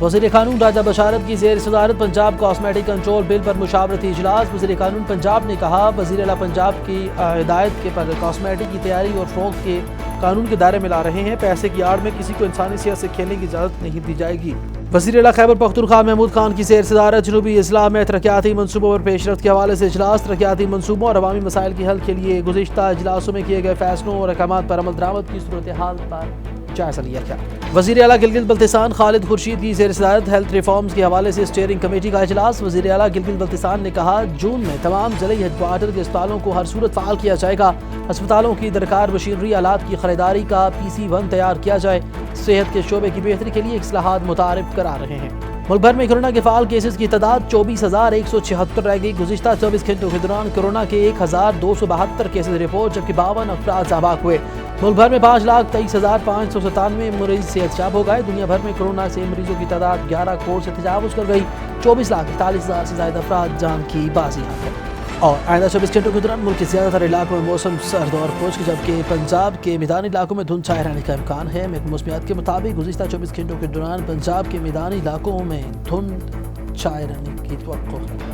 وزیر قانون راجہ بشارت کی زیر صدارت پنجاب کاسمیٹک کنٹرول بل پر مشاورتی اجلاس۔ وزیر قانون پنجاب نے کہا وزیر اعلیٰ پنجاب کی ہدایت کے پر کاسمیٹک کی تیاری اور فروخت کے قانون کے دائرے میں لا رہے ہیں۔ پیسے کی آڑ میں کسی کو انسانی صحت سے کھیلنے کی اجازت نہیں دی جائے گی۔ وزیر اعلیٰ خیبر پختونخوا محمود خان کی زیر صدارت جنوبی اضلاع میں ترقیاتی منصوبوں پر پیش رفت کے حوالے سے اجلاس۔ ترقیاتی منصوبوں اور عوامی مسائل کے حل کے لیے گزشتہ اجلاسوں میں کیے گئے فیصلوں اور احکامات پر عمل درآمد کی صورتحال پر جائزہ لیا گیا۔ وزیر اعلیٰ گلگت بلتستان خالد خورشید کی زیر صدارت ہیلتھ ریفارمز کے حوالے سے اسٹیئرنگ کمیٹی کا اجلاس۔ وزیر اعلیٰ گلگت بلتستان نے کہا جون میں تمام ضلعی ہیڈ کوارٹر کے اسپتالوں کو ہر صورت فعال کیا جائے گا۔ اسپتالوں کی درکار مشینری آلات کی خریداری کا PC1 تیار کیا جائے۔ صحت کے شعبے کی بہتری کے لیے اصلاحات متعارف کرا رہے ہیں۔ ملک بھر میں کورونا کے فعال کیسز کی تعداد 24,176 رہ گئی۔ گزشتہ 24 گھنٹوں کے دوران کورونا کے 1,272 کیسز رپورٹ جبکہ 52 افراد ہلاک ہوئے۔ ملک بھر میں 5,23,597 مریض صحت یاب ہو گئے۔ دنیا بھر میں کورونا سے مریضوں کی تعداد 11 کروڑ سے تجاوز کر گئی۔ 24,41,000 سے زائد افراد جان کی بازی حق ہے۔ اور آئندہ 24 گھنٹوں کے دوران ملک کے زیادہ تر علاقوں میں موسم سرد اور خشک جبکہ پنجاب کے میدانی علاقوں میں دھند چھائے رہنے کا امکان ہے۔ محکمہ موسمیات کے مطابق گزشتہ 24 گھنٹوں کے دوران پنجاب کے میدانی علاقوں میں دھند چھائے رہنے کی توقع ہے۔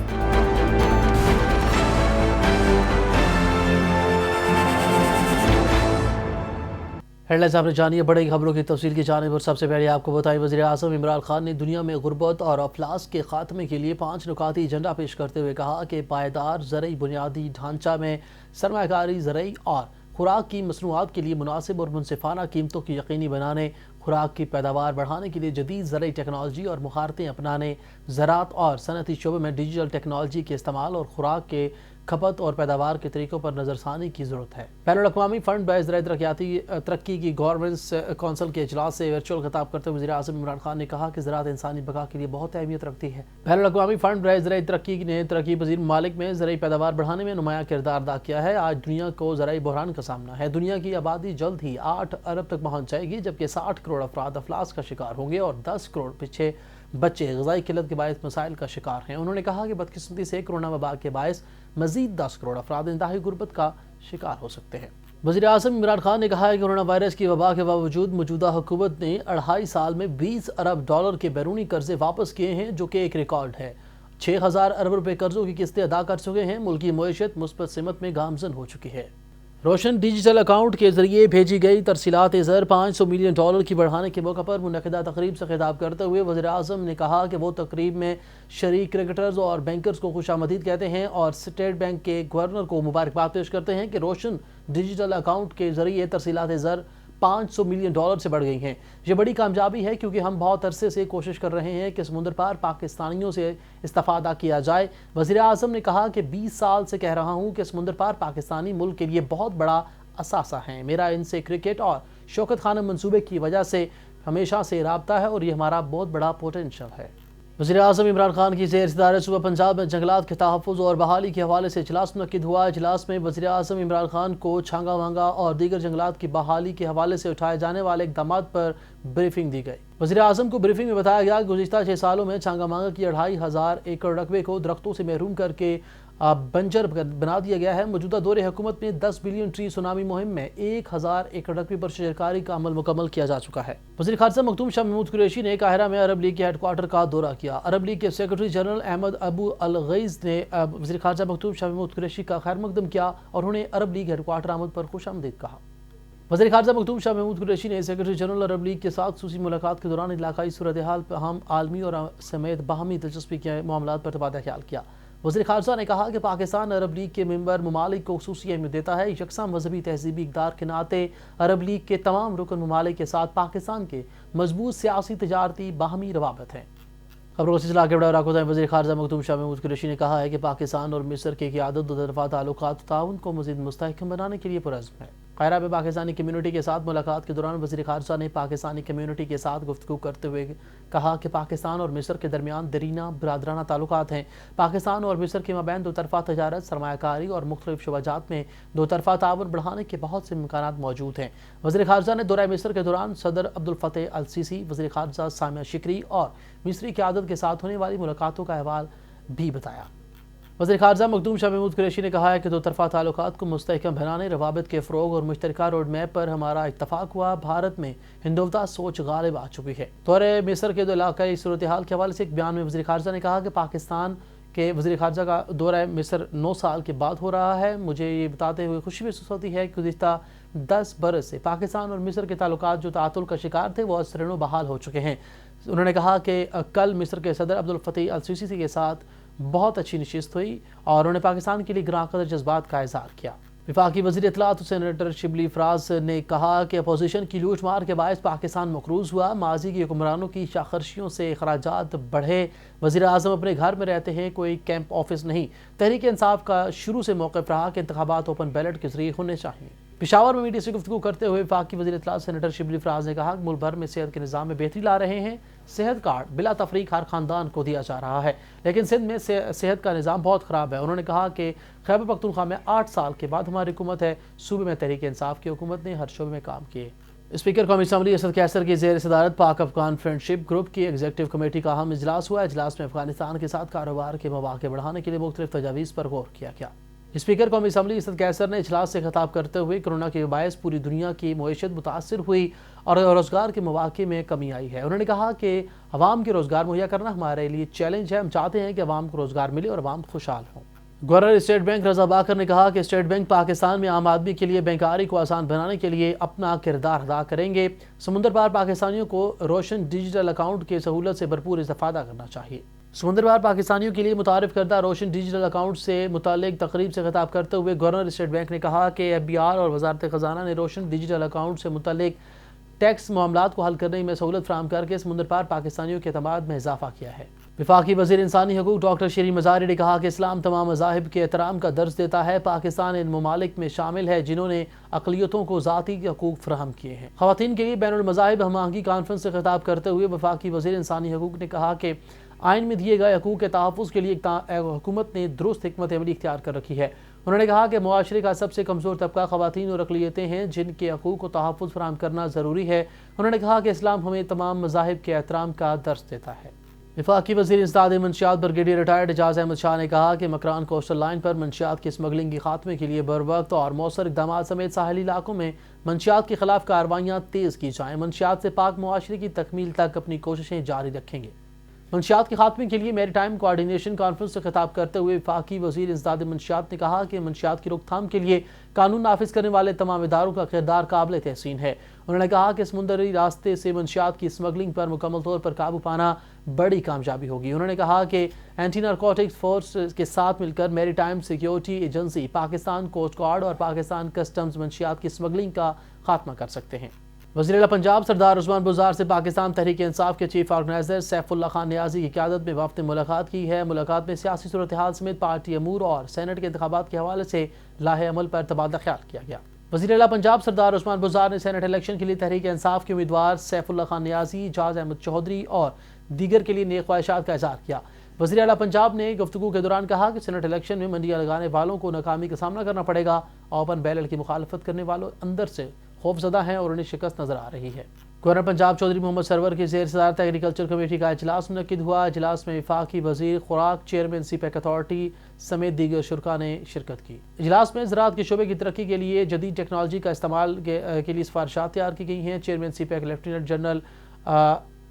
ہیڈ لائنز آپ نے جانی ہے، بڑی خبروں کی تفصیل کی جانب اور سب سے پہلے آپ کو بتائیں وزیر اعظم عمران خان نے دنیا میں غربت اور افلاس کے خاتمے کے لیے 5 نکاتی ایجنڈا پیش کرتے ہوئے کہا کہ پائیدار زرعی بنیادی ڈھانچہ میں سرمایہ کاری، زرعی اور خوراک کی مصنوعات کے لیے مناسب اور منصفانہ قیمتوں کی یقینی بنانے، خوراک کی پیداوار بڑھانے کے لیے جدید زرعی ٹیکنالوجی اور مہارتیں اپنانے، زراعت اور صنعتی شعبے میں ڈیجیٹل ٹیکنالوجی کے استعمال اور خوراک کے کھپت اور پیداوار کے طریقوں پر نظر ثانی کی ضرورت ہے۔ بین الاقوامی فنڈ برائے زرعی ترقی کی گورننس کونسل کے اجلاس سے ورچوئل خطاب کرتے ہوئے وزیر اعظم عمران خان نے کہا کہ زراعت انسانی بقا کے لیے بہت اہمیت رکھتی ہے۔ بین الاقوامی فنڈ برائے زرعی ترقی نے ترقی پذیر ممالک میں زرعی پیداوار بڑھانے میں نمایاں کردار ادا کیا ہے۔ آج دنیا کو زرعی بحران کا سامنا ہے۔ دنیا کی آبادی جلد ہی 8 ارب تک پہنچ جائے گی جبکہ 60 کروڑ افراد افلاس کا شکار ہوں گے اور 10 کروڑ پیچھے بچے غذائی قلت کے باعث مسائل کا شکار ہیں۔ انہوں نے کہا کہ بدقسمتی سے کورونا وبا کے باعث مزید 10 کروڑ افراد انتہائی غربت کا شکار ہو سکتے ہیں۔ وزیر اعظم عمران خان نے کہا ہے کہ کورونا وائرس کی وبا کے باوجود موجودہ حکومت نے 2.5 سال میں 20 ارب ڈالر کے بیرونی قرضے واپس کیے ہیں جو کہ ایک ریکارڈ ہے۔ 6,000 ارب روپے قرضوں کی قسطیں ادا کر چکے ہیں۔ ملکی معیشت مثبت سمت میں گامزن ہو چکی ہے۔ روشن ڈیجیٹل اکاؤنٹ کے ذریعے بھیجی گئی ترسیلات زر 500 ملین ڈالر کی بڑھانے کے موقع پر منعقدہ تقریب سے خطاب کرتے ہوئے وزیر اعظم نے کہا کہ وہ تقریب میں شریک کرکٹرز اور بینکرز کو خوش آمدید کہتے ہیں اور اسٹیٹ بینک کے گورنر کو مبارکباد پیش کرتے ہیں کہ روشن ڈیجیٹل اکاؤنٹ کے ذریعے ترسیلات زر 500 ملین ڈالر سے بڑھ گئی ہیں۔ یہ بڑی کامیابی ہے کیونکہ ہم بہت عرصے سے کوشش کر رہے ہیں کہ سمندر پار پاکستانیوں سے استفادہ کیا جائے۔ وزیر اعظم نے کہا کہ 20 سال سے کہہ رہا ہوں کہ سمندر پار پاکستانی ملک کے لیے بہت بڑا اثاثہ ہیں۔ میرا ان سے کرکٹ اور شوکت خانم منصوبے کی وجہ سے ہمیشہ سے رابطہ ہے اور یہ ہمارا بہت بڑا پوٹینشل ہے۔ وزیر اعظم عمران خان کی زیر صدارت صوبہ پنجاب میں جنگلات کے تحفظ اور بحالی کے حوالے سے اجلاس منعقد ہوا۔ اجلاس میں وزیر اعظم عمران خان کو چھانگا وانگا اور دیگر جنگلات کی بحالی کے حوالے سے اٹھائے جانے والے اقدامات پر بریفنگ دی گئی۔ وزیر اعظم کو بریفنگ میں بتایا گیا کہ گزشتہ 6 سالوں میں چھانگا وانگا کی 2,500 ایکڑ رقبے کو درختوں سے محروم کر کے بنجر بنا دیا گیا ہے۔ موجودہ دور حکومت میں 10 بلین ٹری سونامی مہم میں 1,000 ایکڑ رقبے پر شجرکاری کا عمل مکمل کیا جا چکا ہے۔ وزیر خارجہ مختوم شاہ محمود قریشی نے قاہرہ میں عرب لیگ کے ہیڈ کوارٹر کا دورہ کیا۔ عرب لیگ کے سیکرٹری جنرل احمد ابو الغیث نے وزیر خارجہ مختوم شاہ محمود قریشی کا خیر مقدم کیا اور انہیں عرب لیگ ہیڈ کوارٹر آمد پر خوش آمدید کہا۔ وزیر خارجہ مختوم شاہ محمود قریشی نے سیکرٹری جنرل عرب لیگ کے ساتھ خصوصی ملاقات کے دوران علاقائی صورتحال ہم عالمی اور سمیت باہمی دلچسپی کے معاملات پر تبادلہ خیال کیا۔ وزیر خارجہ نے کہا کہ پاکستان عرب لیگ کے ممبر ممالک کو خصوصی اہمیت دیتا ہے۔ یکساں مذہبی تہذیبی اقدار کے ناطے عرب لیگ کے تمام رکن ممالک کے ساتھ پاکستان کے مضبوط سیاسی تجارتی باہمی روابط ہیں۔ خبروں کا سلسلہ آگے بڑھا رہا ہے۔ وزیر خارجہ مختوم شاہ محمود قریشی نے کہا ہے کہ پاکستان اور مصر کی قیادت دو طرفہ تعلقات تعاون کو مزید مستحکم بنانے کے لیے پرعزم ہے۔ قاہرہ میں پاکستانی کمیونٹی کے ساتھ ملاقات کے دوران وزیر خارجہ نے پاکستانی کمیونٹی کے ساتھ گفتگو کرتے ہوئے کہا کہ پاکستان اور مصر کے درمیان دیرینہ برادرانہ تعلقات ہیں۔ پاکستان اور مصر کے مابین دو طرفہ تجارت، سرمایہ کاری اور مختلف شعبات میں دو طرفہ تعاون بڑھانے کے بہت سے امکانات موجود ہیں۔ وزیر خارجہ نے دورہ مصر کے دوران صدر عبدالفتاح السیسی، وزیر خارجہ سامیہ شکری اور مصری قیادت کے ساتھ ہونے والی ملاقاتوں کا احوال بھی بتایا۔ وزیر خارجہ مخدوم شاہ محمود قریشی نے کہا ہے کہ دو طرفہ تعلقات کو مستحکم بنانے، روابط کے فروغ اور مشترکہ روڈ میپ پر ہمارا اتفاق ہوا۔ بھارت میں ہندوتا سوچ غالب آ چکی ہے۔ دورہ مصر کے دو علاقائی صورتحال کے حوالے سے ایک بیان میں وزیر خارجہ نے کہا کہ پاکستان کے وزیر خارجہ کا دورہ مصر 9 سال کے بعد ہو رہا ہے۔ مجھے یہ بتاتے ہوئے خوشی محسوس ہوتی ہے کہ گزشتہ 10 برس سے پاکستان اور مصر کے تعلقات جو تعطل کا شکار تھے وہ ازسرنو بحال ہو چکے ہیں۔ انہوں نے کہا کہ کل مصر کے صدر عبدالفتاح السیسی کے ساتھ بہت اچھی نشست ہوئی اور انہوں نے پاکستان کے لیے گراں قدر جذبات کا اظہار کیا۔ وفاقی وزیر اطلاعات سینیٹر شبلی فراز نے کہا کہ اپوزیشن کی لوٹ مار کے باعث پاکستان مقروض ہوا، ماضی کی حکمرانوں کی شاخرشیوں سے اخراجات بڑھے، وزیر اعظم اپنے گھر میں رہتے ہیں، کوئی کیمپ آفس نہیں۔ تحریک انصاف کا شروع سے موقف رہا کہ انتخابات اوپن بیلٹ کے ذریعے ہونے چاہیے۔ پشاور میں میڈیا سے گفتگو کرتے ہوئے وفاقی وزیر اطلاعات سینیٹر شبلی فراز نے کہا کہ ملک بھر میں صحت کے نظام میں بہتری لا رہے ہیں۔ صحت کارڈ بلا تفریق ہر خاندان کو دیا جا رہا ہے، لیکن سندھ میں صحت کا نظام بہت خراب ہے۔ انہوں نے کہا کہ خیبر پختونخوا میں 8 سال کے بعد ہماری حکومت ہے، صوبے میں تحریک انصاف کی حکومت نے ہر شعبے میں کام کیے۔ اسپیکر قومی اسمبلی اسد قیصر کی زیر صدارت پاک افغان فرینڈشپ گروپ کی ایگزیکٹو کمیٹی کا اہم اجلاس ہوا۔ اجلاس میں افغانستان کے ساتھ کاروبار کے مواقع بڑھانے کے لیے مختلف تجاویز پر غور کیا گیا۔ اسپیکر قومی اسمبلی اسد قیصر نے اجلاس سے خطاب کرتے ہوئے کورونا کے باعث پوری دنیا کی معیشت متاثر ہوئی اور روزگار کے مواقع میں کمی آئی ہے۔ انہوں نے کہا کہ عوام کے روزگار مہیا کرنا ہمارے لیے چیلنج ہے، ہم چاہتے ہیں کہ عوام کو روزگار ملے اور عوام خوشحال ہوں۔ گورنر اسٹیٹ بینک رضا باکر نے کہا کہ اسٹیٹ بینک پاکستان میں عام آدمی کے لیے بینکاری کو آسان بنانے کے لیے اپنا کردار ادا کریں گے۔ سمندر پار پاکستانیوں کو روشن ڈیجیٹل اکاؤنٹ کی سہولت سے بھرپور استفادہ کرنا چاہیے۔ سمندر پار پاکستانیوں کے لیے متعارف کردہ روشن ڈیجیٹل اکاؤنٹ سے متعلق تقریب سے خطاب کرتے ہوئے گورنر اسٹیٹ بینک نے کہا کہ ایف بی آر اور وزارت خزانہ نے روشن ڈیجیٹل اکاؤنٹ سے متعلق ٹیکس معاملات کو حل کرنے میں سہولت فراہم کر کے سمندر پار پاکستانیوں کے اعتماد میں اضافہ کیا ہے۔ وفاقی وزیر انسانی حقوق ڈاکٹر شیریں مزاری نے کہا کہ اسلام تمام مذاہب کے احترام کا درس دیتا ہے۔ پاکستان ان ممالک میں شامل ہے جنہوں نے اقلیتوں کو ذاتی حقوق فراہم کیے ہیں۔ خواتین کے لیے بین المذاہب ہم آہنگی کانفرنس سے خطاب کرتے ہوئے وفاقی وزیر انسانی حقوق نے کہا کہ آئین میں دیے گئے حقوق کے تحفظ کے لیے حکومت نے درست حکمت عملی اختیار کر رکھی ہے۔ انہوں نے کہا کہ معاشرے کا سب سے کمزور طبقہ خواتین اور اقلیتیں ہیں جن کے حقوق کو تحفظ فراہم کرنا ضروری ہے۔ انہوں نے کہا کہ اسلام ہمیں تمام مذاہب کے احترام کا درس دیتا ہے۔ وفاقی وزیر انسداد منشیات بریگیڈیئر ریٹائرڈ اعجاز احمد شاہ نے کہا کہ مکران کوسٹل لائن پر منشیات کی اسمگلنگ کے خاتمے کے لیے بروقت اور مؤثر اقدامات سمیت ساحلی علاقوں میں منشیات کے خلاف کارروائیاں تیز کی جائیں۔ منشیات سے پاک معاشرے کی تکمیل تک اپنی کوششیں جاری رکھیں گے۔ منشیات کے خاتمے کے لیے میری ٹائم کوارڈینیشن کانفرنس سے خطاب کرتے ہوئے وفاقی وزیر انسداد منشیات نے کہا کہ منشیات کی روک تھام کے لیے قانون نافذ کرنے والے تمام اداروں کا کردار قابل تحسین ہے۔ انہوں نے کہا کہ سمندری راستے سے منشیات کی اسمگلنگ پر مکمل طور پر قابو پانا بڑی کامیابی ہوگی۔ انہوں نے کہا کہ اینٹی نارکوٹکس فورس کے ساتھ مل کر میری time security agency, Pakistan coast guard اور پاکستان کسٹمز منشیات کی اسمگلنگ کا خاتمہ کر سکتے ہیں۔ وزیر اعلیٰ پنجاب سردار عثمان بزدار سے پاکستان تحریک انصاف کے چیف آرگنائزر سیف اللہ خان نیازی کی قیادت میں وفد نے ملاقات کی ہے۔ ملاقات میں سیاسی صورتحال سمیت پارٹی امور اور سینٹ کے انتخابات کے حوالے سے لاہے عمل پر تبادلہ خیال کیا گیا۔ وزیر اعلیٰ پنجاب سردار عثمان بزدار نے سینٹ الیکشن کے لیے تحریک انصاف کے امیدوار سیف اللہ خان نیازی، اعجاز احمد چودھری اور دیگر کے لیے نیک خواہشات کا اظہار کیا۔ وزیر اعلیٰ پنجاب نے گفتگو کے دوران کہا کہ سینٹ الیکشن میں منڈیاں لگانے والوں کو ناکامی کا سامنا کرنا پڑے گا۔ اوپن بیلٹ کی مخالفت کرنے والوں اندر سے خوف زدہ ہیں اور انہیں شکست نظر آ رہی ہے۔ گورنر پنجاب چودھری محمد سرور کی زیر صدارت ایگریکلچر کمیٹی کا اجلاس منعقد ہوا۔ اجلاس میں وفاقی وزیر خوراک، چیئرمین سی پیک اتھارٹی سمیت دیگر شرکاء نے شرکت کی۔ اجلاس میں زراعت کے شعبے کی ترقی کے لیے جدید ٹیکنالوجی کا استعمال کے لیے سفارشات تیار کی گئی ہیں۔ Chairman CPEC lieutenant general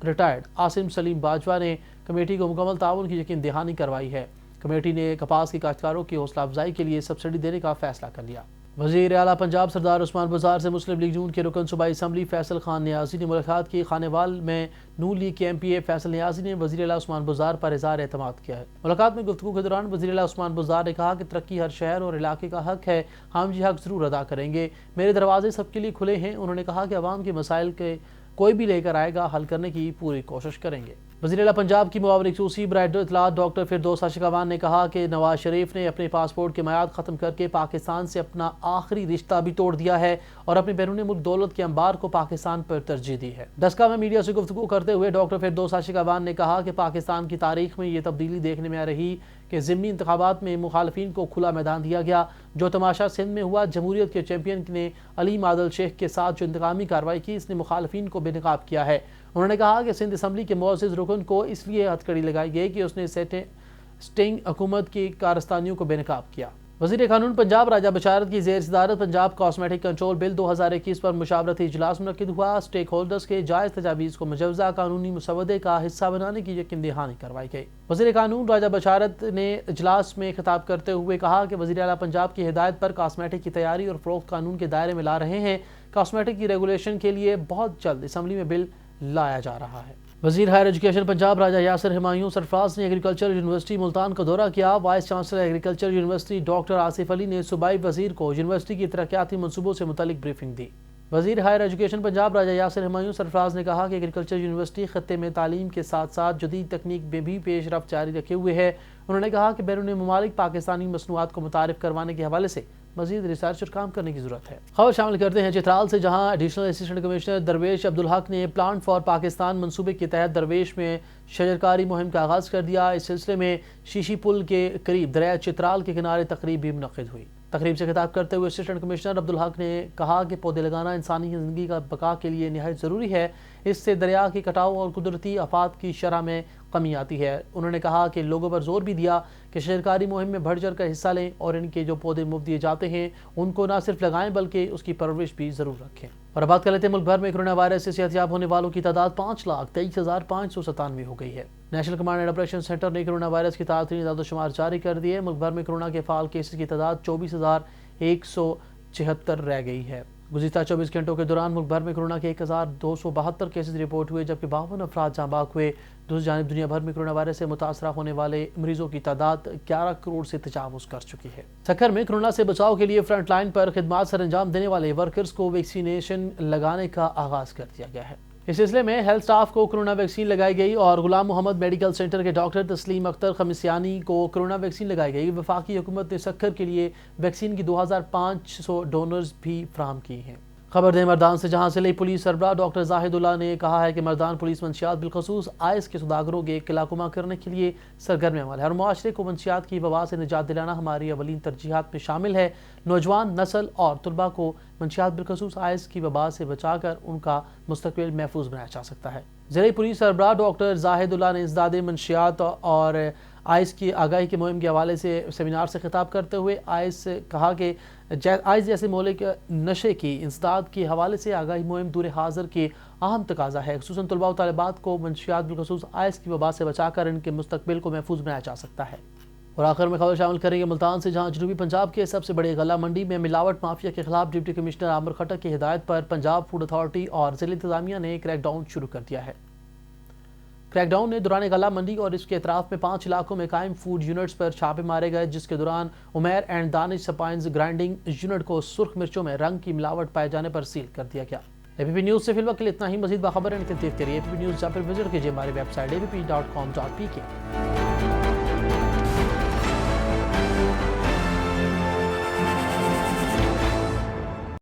retired Asim Saleem Bajwa نے کمیٹی کو مکمل تعاون کی یقین دہانی کروائی ہے۔ کمیٹی نے کپاس کی کاشتکاروں کی حوصلہ افزائی کے لیے سبسڈی دینے کا فیصلہ کر لیا۔ وزیر اعلیٰ پنجاب سردار عثمان بزدار سے مسلم لیگ نون کے رکن صوبائی اسمبلی فیصل خان نیازی نے ملاقات کی۔ خانے وال میں نون لیگ کے ایم پی اے فیصل نیازی نے وزیر اعلیٰ عثمان بزدار پر اظہار اعتماد کیا ہے۔ ملاقات میں گفتگو کے دوران وزیر اعلیٰ عثمان بزدار نے کہا کہ ترقی ہر شہر اور علاقے کا حق ہے، ہم یہ حق ضرور ادا کریں گے، میرے دروازے سب کے لیے کھلے ہیں۔ انہوں نے کہا کہ عوام کے مسائل کے کوئی بھی لے کر آئے گا، حل کرنے کی پوری کوشش کریں گے۔ وزیر اعلیٰ پنجاب کی معاون خصوصی برائے اطلاعات ڈاکٹر فردوس اشقوان نے کہا کہ نواز شریف نے اپنے پاسپورٹ کی میعاد ختم کر کے پاکستان سے اپنا آخری رشتہ بھی توڑ دیا ہے اور اپنے بیرون ملک دولت کے انبار کو پاکستان پر ترجیح دی ہے۔ ڈسکا میں میڈیا سے گفتگو کرتے ہوئے ڈاکٹر فردوس اشقوان نے کہا کہ پاکستان کی تاریخ میں یہ تبدیلی دیکھنے میں آ رہی کہ ضمنی انتخابات میں مخالفین کو کھلا میدان دیا گیا۔ جو تماشا سندھ میں ہوا، جمہوریت کے چیمپئن نے علیم عادل شیخ کے ساتھ جو انتقامی کارروائی کی، اس نے مخالفین کو بے نقاب کیا ہے۔ انہوں نے کہا کہ سندھ اسمبلی کے معزز رکن کو اس لیے ہتھکڑی لگائی گئی کہ اس نے سٹنگ حکومت کی کارستانیوں کو بے نقاب کیا۔ وزیر قانون پنجاب راجہ بشارت کی زیر صدارت پنجاب کاسمیٹک کنٹرول بل 2021 پر مشاورتی اجلاس منعقد ہوا۔ اسٹیک ہولڈرز کے جائز تجاویز کو مجوزہ قانونی مسودے کا حصہ بنانے کی یقین دہانی کروائی گئی۔ وزیر قانون راجہ بشارت نے اجلاس میں خطاب کرتے ہوئے کہا کہ وزیر اعلیٰ پنجاب کی ہدایت پر کاسمیٹک کی تیاری اور فروخت قانون کے دائرے میں لا رہے ہیں۔ کاسمیٹک کی ریگولیشن کے لیے بہت جلد اسمبلی میں بل لایا جا رہا ہے۔ وزیر ہائر ایجوکیشن پنجاب راجہ یاسر ہمایوں سرفراز نے ایگریکلچر یونیورسٹی ملتان کا دورہ کیا۔ Vice chancellor agriculture university doctor Asif Ali نے صوبائی وزیر کو یونیورسٹی کی ترقیاتی منصوبوں سے متعلق بریفنگ دی۔ وزیر ہائر ایجوکیشن پنجاب راجہ یاسر ہمایوں سرفراز نے کہا کہ ایگریکلچر یونیورسٹی خطے میں تعلیم کے ساتھ ساتھ جدید تکنیک میں بھی پیش رفت جاری رکھے ہوئے ہے۔ انہوں نے کہا کہ بیرون ممالک پاکستانی مصنوعات کو متعارف کروانے کے حوالے سے مزید ریسرچ اور کام کرنے کی ضرورت ہے۔ خبر شامل کرتے ہیں چترال سے، جہاں ایڈیشنل اسسٹنٹ کمشنر درویش عبدالحق نے پلانٹ فار پاکستان منصوبے کے تحت درویش میں شجرکاری مہم کا آغاز کر دیا۔ اس سلسلے میں شیشی پل کے قریب دریائے چترال کے کنارے تقریب بھی منعقد ہوئی۔ تقریب سے خطاب کرتے ہوئے اسسٹنٹ کمشنر عبدالحق نے کہا کہ پودے لگانا انسانی زندگی کا بقا کے لیے نہایت ضروری ہے۔ اس سے دریا کی کٹاؤ اور قدرتی آفات کی شرح میں کمی آتی ہے۔ انہوں نے کہا کہ لوگوں پر زور بھی دیا کہ شجرکاری مہم میں بڑھ چڑھ کر حصہ لیں اور ان کے جو پودے مفت دیے جاتے ہیں ان کو نہ صرف لگائیں بلکہ اس کی پرورش بھی ضرور رکھیں۔ اور بات کر لیتے ہیں ملک بھر میں کرونا وائرس سے صحت یاب ہونے والوں کی تعداد 5,23,597 ہو گئی ہے۔ National command and operation centre نے کرونا وائرس کی تازہ اعداد و شمار جاری کر دی ہے۔ ملک بھر میں کرونا کے فعال کیسز کی تعداد 24,174 رہ گئی ہے۔ گزشتہ 24 گھنٹوں کے دوران ملک بھر میں کرونا کے 1,272 کیسز رپورٹ ہوئے، جبکہ 52 افراد جاں بحق ہوئے۔ دوسری جانب دنیا بھر میں کرونا وائرس سے متاثرہ ہونے والے مریضوں کی تعداد 11 کروڑ سے تجاوز کر چکی ہے۔ سکھر میں کرونا سے بچاؤ کے لیے فرنٹ لائن پر خدمات سر انجام دینے والے ورکرز کو ویکسینیشن لگانے کا آغاز کر دیا گیا ہے۔ اس سلسلے میں ہیلتھ سٹاف کو کرونا ویکسین لگائی گئی اور غلام محمد میڈیکل سینٹر کے ڈاکٹر تسلیم اختر خمیسیانی کو کرونا ویکسین لگائی گئی۔ وفاقی حکومت نے سکھر کے لیے ویکسین کی 2,500 ڈونرز بھی فراہم کی ہیں۔ خبر دیں مردان سے، جہاں ضلعی پولیس سربراہ ڈاکٹر زاہد اللہ نے کہا ہے کہ مردان پولیس منشیات بالخصوص آئس کے سوداگروں کے قلعہ کرنے کے لیے سرگرم عمل ہے اور معاشرے کو منشیات کی وبا سے نجات دلانا ہماری اولین ترجیحات میں شامل ہے۔ نوجوان نسل اور طلباء کو منشیات بالخصوص آئس کی وبا سے بچا کر ان کا مستقبل محفوظ بنایا جا سکتا ہے۔ ضلعی پولیس سربراہ ڈاکٹر زاہد اللہ نے انسداد منشیات اور آئس کی آگاہی کے مہم کے حوالے سے سیمینار سے خطاب کرتے ہوئے کہا کہ آئس جیسے مہلک نشے کی انسداد کے حوالے سے آگاہی مہم دور حاضر کی اہم تقاضا ہے۔ خصوصاً طلباء و طالبات کو منشیات بالخصوص آئس کی وبا سے بچا کر ان کے مستقبل کو محفوظ بنایا جا سکتا ہے۔ اور آخر میں خبر شامل کریں گے ملتان سے، جہاں جنوبی پنجاب کے سب سے بڑے غلہ منڈی میں ملاوٹ مافیا کے خلاف ڈپٹی کمشنر عامر خٹک کی ہدایت پر پنجاب فوڈ اتھارٹی اور ضلع انتظامیہ نے کریک ڈاؤن شروع کر دیا ہے۔ کریک ڈاؤن نے دوران غلہ منڈی اور اس کے اطراف میں 5 علاقوں میں قائم فوڈ یونٹس پر چھاپے مارے گئے، جس کے دوران Umair and Danish spices grinding unit کو سرخ مرچوں میں رنگ کی ملاوٹ پائے جانے پر سیل کر دیا گیا۔ اے پی پی نیوز سے فی الوقت کے لیے اتنا ہی۔ مزید باخبر دیکھتے رہیے اے پی پی نیوز، یا پھر وزٹ کیجیے ہماری ویب سائٹ abp.com.pk۔